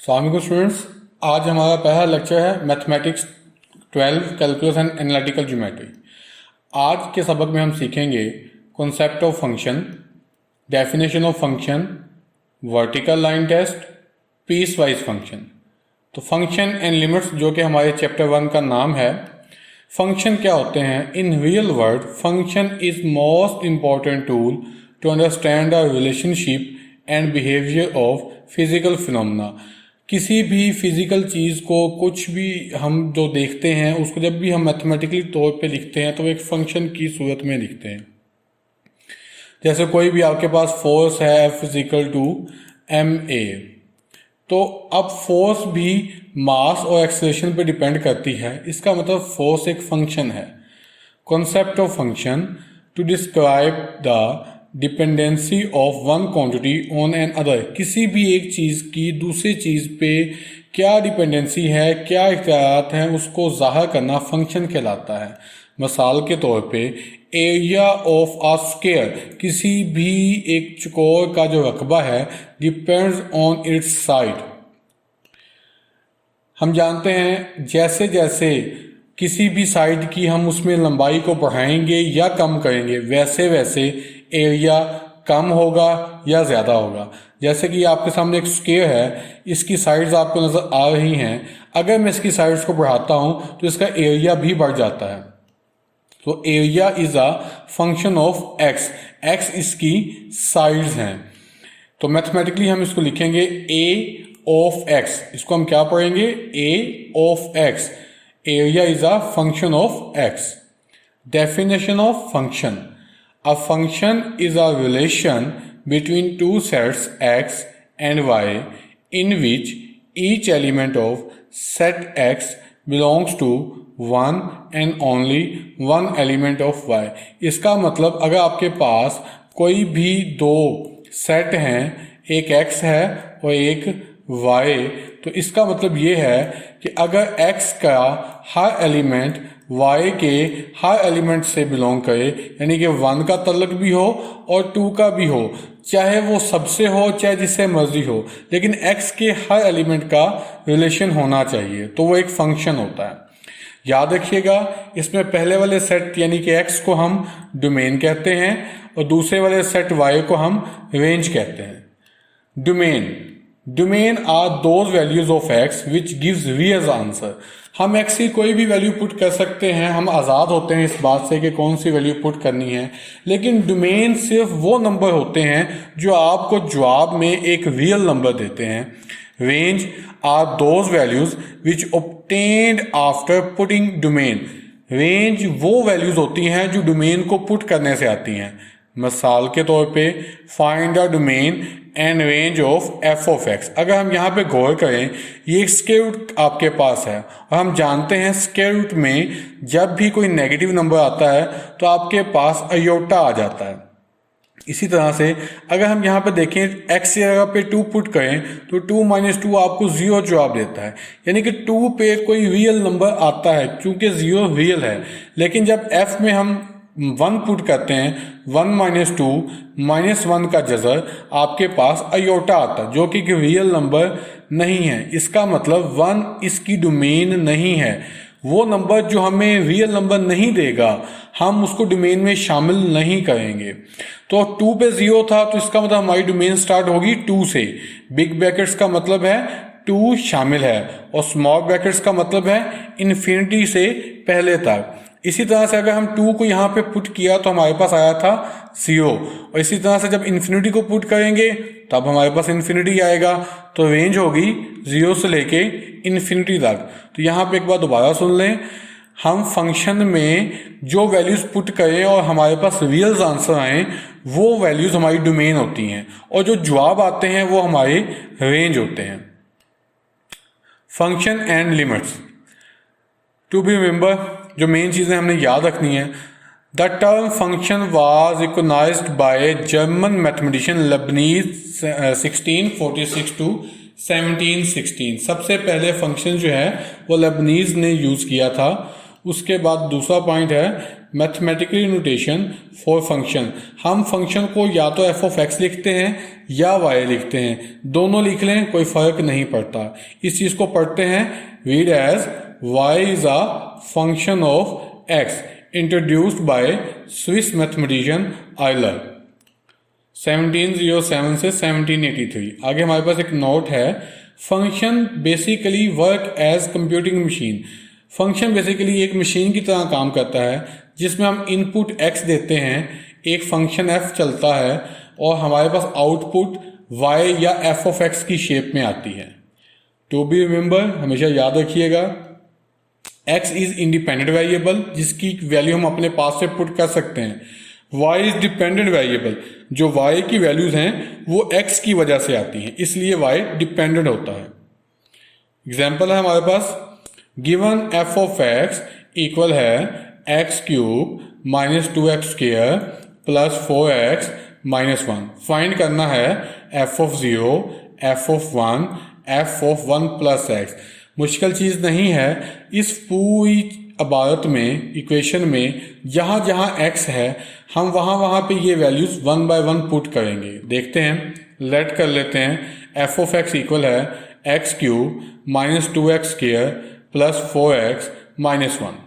अस्सलाम वालेकुम स्टूडेंट्स। आज हमारा पहला लेक्चर है mathematics 12 calculus and analytical geometry. आज के सबक में हम सीखेंगे concept of function, definition of function, vertical line test, piecewise function. तो फंक्शन एंड लिमिट्स जो कि हमारे चैप्टर 1 का नाम है। फंक्शन क्या होते हैं? In real world function is most important tool to understand the relationship and behaviour of physical phenomena. किसी भी फिजिकल चीज़ को, कुछ भी हम जो देखते हैं उसको जब भी हम मैथमेटिकली तौर पे लिखते हैं तो एक फंक्शन की सूरत में लिखते हैं। जैसे कोई भी आपके पास फोर्स है F = ma, तो अब फोर्स भी मास और एक्सेलरेशन पे डिपेंड करती है। इसका मतलब फोर्स एक फंक्शन है। Concept of function to describe the dependency of one quantity on another. किसी भी एक चीज़ की दूसरी चीज़ पे क्या डिपेंडेंसी है, क्या इख्तियारात हैं, उसको ज़ाहिर करना फंक्शन कहलाता है। मिसाल के तौर पे एरिया ऑफ अ स्क्वायर, किसी भी एक चौकोर का जो रकबा है डिपेंड्स ऑन इट्स साइड। हम जानते हैं जैसे जैसे किसी भी साइड की हम उसमें लंबाई को बढ़ाएंगे या कम करेंगे वैसे वैसे एरिया कम होगा या ज़्यादा होगा। जैसे कि आपके सामने एक स्क्वायर है, इसकी साइड्स आपको नज़र आ रही हैं। अगर मैं इसकी साइड्स को बढ़ाता हूँ तो इसका एरिया भी बढ़ जाता है। तो area is a function of x, x इसकी साइड्स हैं। तो मैथमेटिकली हम इसको लिखेंगे ए ऑफ एक्स। इसको हम क्या पढ़ेंगे? A of x. Area is a function of x. Definition of function: a function is a relation between two sets x and y in which each element of set x belongs to one and only one element of y। इसका मतलब अगर आपके पास कोई भी दो set हैं, एक x है और एक y, तो इसका मतलब ये है कि अगर x का हर एलिमेंट y के हर एलिमेंट से बिलोंग करे, यानी कि 1 का तल्लक भी हो और 2 का भी हो, चाहे वो सबसे हो चाहे जिससे मर्जी हो, लेकिन x के हर एलिमेंट का रिलेशन होना चाहिए, तो वो एक फंक्शन होता है। याद रखिएगा, इसमें पहले वाले सेट यानी कि x को हम डोमेन कहते हैं और दूसरे वाले सेट y को हम रेंज कहते हैं। Domain are those values of x which gives real answer. हम x की कोई भी वैल्यू पुट कर सकते हैं, हम आज़ाद होते हैं इस बात से कि कौन सी वैल्यू पुट करनी है, लेकिन डोमेन सिर्फ वो नंबर होते हैं जो आपको जवाब में एक रियल नंबर देते हैं। Range are those values which obtained after putting domain. Range वो वैल्यूज होती हैं जो डोमेन को पुट करने से आती हैं। मिसाल के तौर पे find the domain and range of F of x. अगर हम यहाँ पे गौर करें, ये स्क्वायर रूट आपके पास है और हम जानते हैं स्क्वायर रूट में जब भी कोई नेगेटिव नंबर आता है तो आपके पास आयोटा आ जाता है। इसी तरह से अगर हम यहाँ पे देखें x की जगह पे 2 पुट करें तो 2 - 2 आपको 0 जवाब देता है, यानी कि 2 पे कोई रियल नंबर आता है क्योंकि 0 रियल है। लेकिन जब f में हम 1 पुट करते हैं, 1 - 2 -1 का जज़र आपके पास आयोटा आता है जो कि रियल नंबर नहीं है। इसका मतलब 1 इसकी डोमेन नहीं है। वो नंबर जो हमें रियल नंबर नहीं देगा हम उसको डोमेन में शामिल नहीं करेंगे। तो 2 पे 0 था तो इसका मतलब हमारी डोमेन स्टार्ट होगी 2 से। बिग ब्रैकेट्स का मतलब है 2 शामिल है और स्मॉल ब्रैकेट्स का मतलब है इन्फिनिटी से पहले तक। इसी तरह से अगर हम 2 को यहाँ पे पुट किया तो हमारे पास आया था 0, और इसी तरह से जब इन्फिनिटी को पुट करेंगे तब हमारे पास इन्फिनिटी आएगा। तो रेंज होगी 0 से लेके इन्फिनिटी तक। तो यहाँ पे एक बार दोबारा सुन लें, हम फंक्शन में जो वैल्यूज़ पुट करें और हमारे पास रियल आंसर आए वो वैल्यूज़ हमारी डोमेन होती हैं और जो जवाब आते हैं वो हमारे रेंज होते हैं। Function and limits to be remember, जो मेन चीज़ें हमने याद रखनी है। The term function was recognised by German mathematician Leibniz 1646 to 1716। सबसे पहले फंक्शन जो है वो लेबनीज ने यूज़ किया था। उसके बाद दूसरा पॉइंट है मैथमेटिकली नोटेशन फॉर फंक्शन। हम फंक्शन को या तो एफ ऑफ एक्स लिखते हैं या वाई लिखते हैं, दोनों लिख लें कोई फर्क नहीं पड़ता। इस चीज़ को पढ़ते हैं, read as y is a function of x introduced by Swiss mathematician Euler 1707 से 1783। आगे हमारे पास एक नोट है, function basically work as computing machine. Function basically एक मशीन की तरह काम करता है जिसमें हम इनपुट x देते हैं, एक फंक्शन f चलता है और हमारे पास आउटपुट y या f ऑफ x की शेप में आती है। टू बी रिमेंबर, हमेशा याद रखिएगा, x इज इंडिपेंडेंट वेरिएबल जिसकी वैल्यू हम अपने पास से पुट कर सकते हैं। y इज डिपेंडेंट वेरिएबल, जो y की वैल्यूज हैं वो x की वजह से आती हैं, इसलिए y डिपेंडेंट होता है। एग्जाम्पल है हमारे पास, given f of x equal है x cube minus 2x square plus 4x minus 1। Find करना है f of 0, f of 1, f of 1 plus x। मुश्किल चीज़ नहीं है, इस पूरी इबारत में, इक्वेशन में जहाँ जहाँ x है हम वहाँ वहाँ पे ये वैल्यूज 1 बाय 1 पुट करेंगे। देखते हैं, लेट कर लेते हैं, f ऑफ x इक्वल है x cube minus 2x square plus 4x minus 1।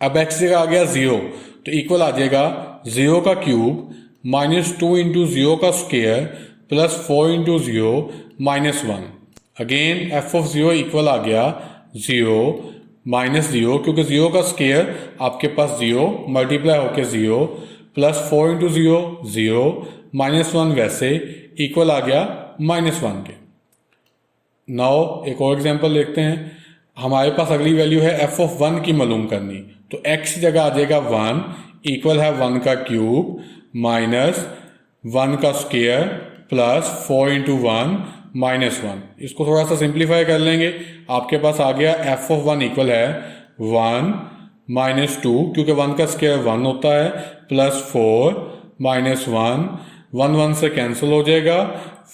अब x जगह आ गया 0 तो इक्वल आ जाएगा 0 का क्यूब माइनस 2 इंटू 0 का square plus 4 into 0 minus 1। Again f of 0 equal आ गया 0 माइनस 0, क्योंकि 0 का स्क्वेयर आपके पास 0 मल्टीप्लाई होके 0 प्लस 4 इंटू 0 0 माइनस 1 वैसे इक्वल आ गया माइनस 1 के। नाउ एक और एग्जांपल देखते हैं, हमारे पास अगली वैल्यू है f ऑफ 1 की मालूम करनी, तो x जगह आ जाएगा 1 इक्वल है 1 का क्यूब माइनस 1 का स्क्वेयर प्लस 4 इंटू 1 माइनस 1। इसको थोड़ा सा सिंप्लीफाई कर लेंगे, आपके पास आ गया f ऑफ 1 इक्वल है 1 माइनस 2, क्योंकि 1 का स्क्वायर 1 होता है, प्लस 4 माइनस 1, 1 1 से कैंसिल हो जाएगा,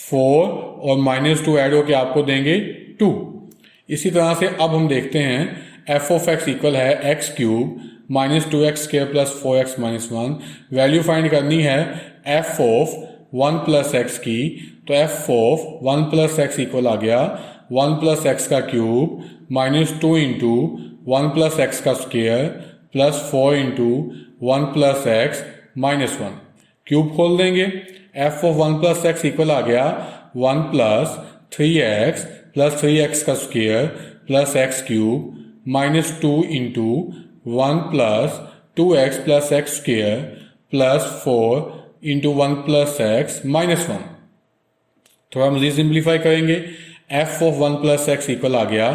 4 और माइनस 2 ऐड होके आपको देंगे 2। इसी तरह से अब हम देखते हैं f ऑफ x इक्वल है x cube minus 2x square plus 4x minus 1। Value find करनी है f ऑफ 1 प्लस x की, तो f of 1 plus x equal आ गया 1 प्लस x का cube minus 2 into 1 plus x का square plus 4 into 1 plus x minus 1। Cube खोल देंगे, f of 1 plus x equal आ गया 1 प्लस 3x प्लस 3x का square plus x cube minus 2 into 1 plus 2x plus x square plus 4 into 1 plus x minus 1। थोड़ा मजीद simplify करेंगे, f of 1 plus x equal आ गया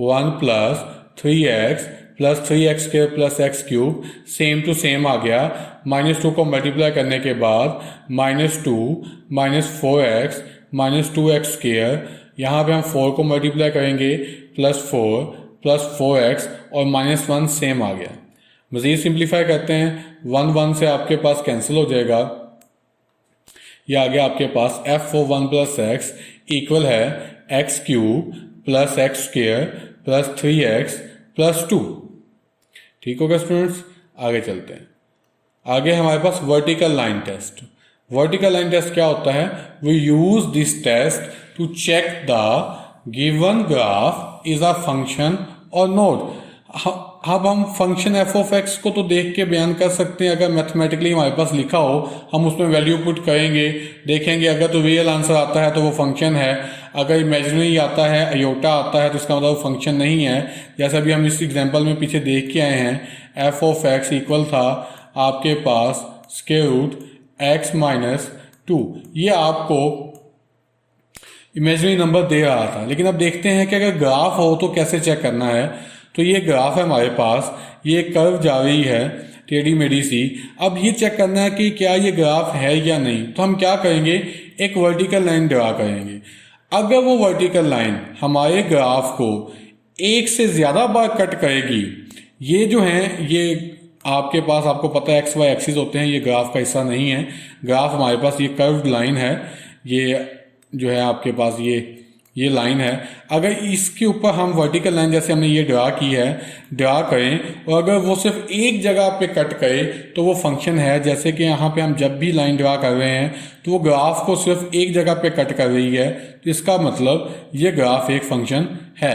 1 plus 3x plus 3x square plus x cube, same to same आ गया, minus 2 को multiply करने के बाद minus 2 minus 4x minus 2x square, यहाँ पे हम 4 को मल्टीप्लाई करेंगे प्लस 4 प्लस 4x और माइनस 1 सेम आ गया। मज़ीद सिंप्लीफाई करते हैं, 1 1 से आपके पास कैंसिल हो जाएगा, ये आ गया आपके पास f of 1 plus x equal है x cube plus x square plus 3x plus 2। ठीक होगा स्टूडेंट्स, आगे चलते हैं। आगे हमारे पास vertical line test. Vertical line test क्या होता है? We use this test to check the given graph is a function और नोट। अब हम फंक्शन f ऑफ x को तो देख के बयान कर सकते हैं, अगर मैथमेटिकली हमारे पास लिखा हो हम उसमें वैल्यू पुट करेंगे, देखेंगे, अगर तो रियल आंसर आता है तो वो फंक्शन है, अगर इमेजिनरी आता है, अयोटा आता है तो इसका मतलब फंक्शन नहीं है। जैसा अभी हम इस एग्जांपल में पीछे देख के आए हैं, f ऑफ x इक्वल था आपके पास स्क्वायर रूट x माइनस 2, ये आपको इमेजिनरी नंबर दे रहा था। लेकिन अब देखते हैं कि अगर ग्राफ हो तो कैसे चेक करना है। तो ये ग्राफ है हमारे पास, ये कर्व जा रही है टेढ़ी मेढ़ी सी। अब ये चेक करना है कि क्या ये ग्राफ है या नहीं, तो हम क्या करेंगे, एक वर्टिकल लाइन ड्रा करेंगे। अगर वो वर्टिकल लाइन हमारे ग्राफ को एक से ज़्यादा बार कट करेगी, ये जो है ये आपके पास, आपको पता है एक्स वाई एक्सिस होते हैं, ये ग्राफ का हिस्सा नहीं है। ग्राफ हमारे पास ये कर्व्ड लाइन है, ये जो है आपके पास ये ये लाइन है, अगर इसके ऊपर हम वर्टिकल लाइन जैसे हमने ये ड्रा की है ड्रा करें और अगर वो सिर्फ एक जगह पे कट करे तो वो फंक्शन है। जैसे कि यहाँ पे हम जब भी लाइन ड्रा कर रहे हैं तो वो ग्राफ को सिर्फ एक जगह पे कट कर रही है, तो इसका मतलब ये ग्राफ एक फंक्शन है।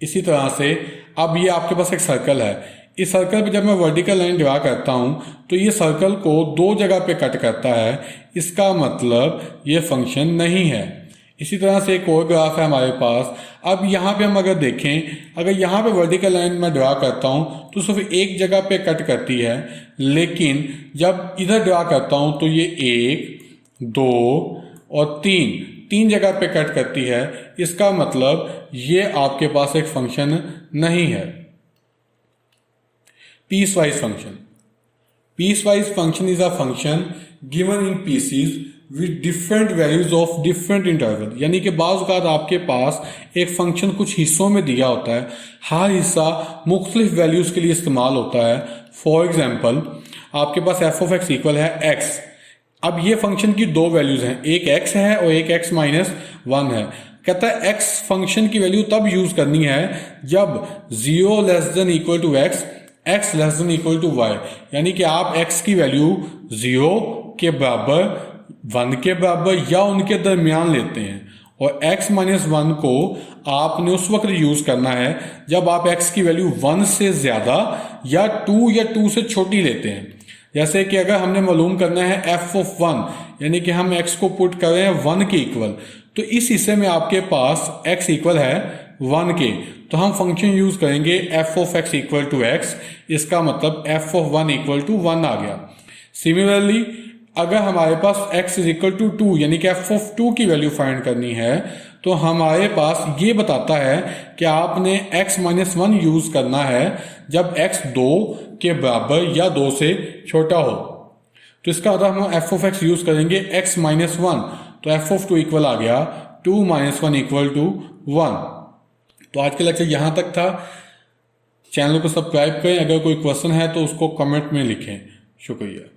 इसी तरह से अब ये आपके पास एक सर्कल है, इस सर्कल पे जब मैं वर्टिकल लाइन ड्रा करता हूँ तो ये सर्कल को दो जगह पे कट करता है, इसका मतलब ये फंक्शन नहीं है। इसी तरह से एक और ग्राफ है हमारे पास। अब यहाँ पे हम अगर देखें, अगर यहाँ पे वर्टिकल लाइन मैं ड्रा करता हूँ तो सिर्फ एक जगह पे कट करती है, लेकिन जब इधर ड्रा करता हूँ तो ये 1, 2 और 3 जगह पे कट करती है। इसका मतलब ये आपके पास एक फंक्शन नहीं है। Piecewise function. Piecewise function is a function given in pieces with different values of different interval। यानी कि बाज़ औक़ात आपके पास एक फंक्शन कुछ हिस्सों में दिया होता है, हर हिस्सा मुख्तलिफ वैल्यूज़ के लिए इस्तेमाल होता है। फॉर एग्जांपल आपके पास एफ ऑफ एक्स इक्वल है एक्स। अब ये फंक्शन की दो वैल्यूज़ हैं, एक एक्स है और एक एक्स माइनस 1 है। कहता है एक्स फंक्शन की वैल्यू तब यूज़ करनी है जब 0 less than equal to x, x less than equal to y. यानी कि आप x की वैल्यू 0 के बराबर, 1 के बराबर या उनके दरमियान लेते हैं, और x माइनस 1 को आपने उस वक्त यूज करना है जब आप x की वैल्यू 1 से ज्यादा या 2 से छोटी लेते हैं। जैसे कि अगर हमने मालूम करना है f ऑफ 1, यानी कि हम x को पुट कर रहे हैं 1 के इक्वल, तो इस हिस्से में आपके पास x इक्वल है 1 के, तो हम फंक्शन यूज करेंगे f of x equal to x। इसका मतलब f ऑफ 1 इक्वल टू 1 आ गया। सिमिलरली अगर हमारे पास x इज इक्वल टू 2, यानी कि f ऑफ 2 की वैल्यू फाइंड करनी है, तो हमारे पास ये बताता है कि आपने x माइनस 1 यूज करना है जब x 2 के बराबर या 2 से छोटा हो। तो इसका मतलब हम f ऑफ x यूज करेंगे x माइनस 1, तो f ऑफ 2 इक्वल आ गया 2 माइनस 1 इक्वल टू 1। तो आज का लेक्चर यहाँ तक था। चैनल को सब्सक्राइब करें, अगर कोई क्वेश्चन है तो उसको कमेंट में लिखें। शुक्रिया।